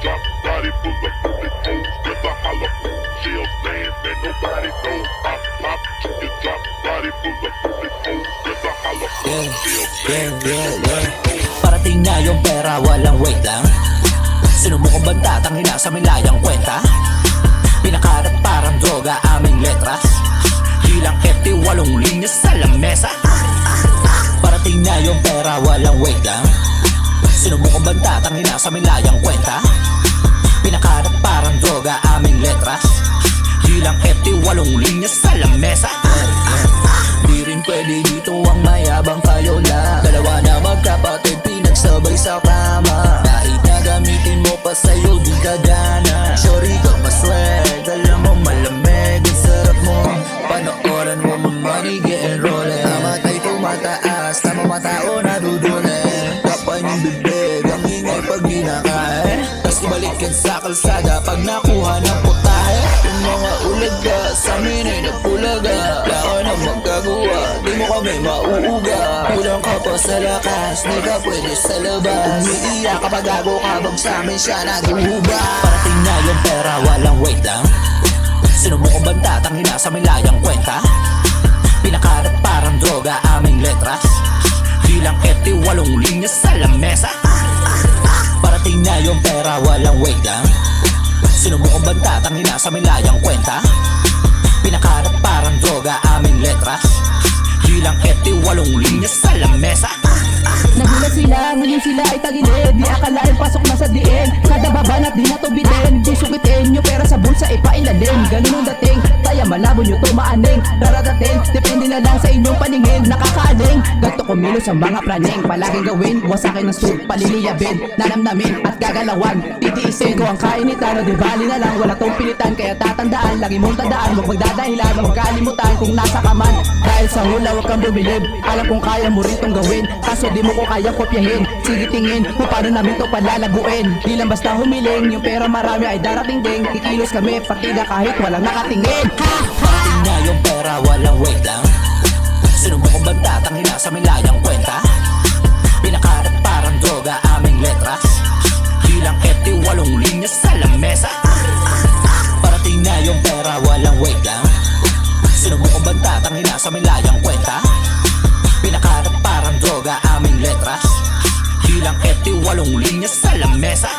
drop, body full of bullet holes. There's a hollow shell stand that nobody knows. I pop, chicken drop, body full of bullet holes. There's a hollow shell stand that nobody knows. Parating na yung pera, walang wait lang. Sinumukong banta, tangina sa milayang kwenta. Pinakarat parang droga, aming letras. Bilang kete, 8 linya sa lamesa. Parating na yung pera, walang wait lang. Sinumukong banta, tangina sa milayang kwenta. Pinakarat parang droga, aming letras. Bilang kete, 8 linya sa lamesa. Di rin pwede dito ang mayabang kayo lang. Dalawa na magkapatid, pinagsabay sa kama. Kahit na gamitin mo pa sa'yo, di ka gana. Sorry ka maswag, alam mo malamig. Ang sarap mo, panooran mo money getting rolling. Namatay tumataas, tama matao nadudunin. Kapan yung bibig, ang ingay pag ginakain. Tas ibalik yan sa kalsada pag nakuha ng putahe. Yung mga ulaga, sa amin ay nagpulaga. Wala ka na magkagawa, di mo kami mauuga. Kulang ka pa sa lakas, di ka pwede sa labas. Umiiyak kapag gago ka, bag sa amin siya naghuhuba. Parating na yung pera, walang wait lang. Sinumukong banta, tangina sa milayang kwenta. Pinakarat parang droga, aming letras. Bilang kete, 8 linya sa lamesa. Parating na yung pera, walang wait lang. Sinumukong banta, tangina sa milayang kwenta. Pinakarat parang droga, aming letras. Bilang kete, 8 linya sa lamesa. Nagulat sila, ngayon sila ay tagilid. Di akalain pasok na sa diin. Kada babanat di natubitin. Di sukitin nyo pera sa bulsa ipailalim. Ganun ang dating, kaya malabo nyo tumaaning. Daradating, depende na lang sa inyong paningin. Nakakaaling, ganto kumilos ang mga praning. Palaging gawin, wasakin ng suit, paliliyabin. Nanamnamin at gagalawan, titiisin ko ang kainitan. O di bali na lang, wala tong pilitan. Kaya tatandaan, lagi mong tandaan. Huwag magdadahilan, huwag kalimutan kung nasa ka man. Dahil sa hula, huwag kang bumilib. Alam kong kaya mo rin tong gawin, kaso di mo ko kaya kopyahin. Sige tingin kung paano namin to palalaguin. Di lang basta humiling, yung pera marami ay darating ding. Kikilos kami, partida kahit walang nakatingin. Parating na yung pera, walang wait lang. Sinumukong banta, tangina sa milayang kwenta. Pinakarat parang droga, aming letras. Bilang kete, 8 linya sa lamesa. Parating na yung pera, walang wait lang. Sinumukong banta, tangina sa milayang kwenta. Pinakarat parang droga, aming letras. Bilang kete, 8 linya sa lamesa.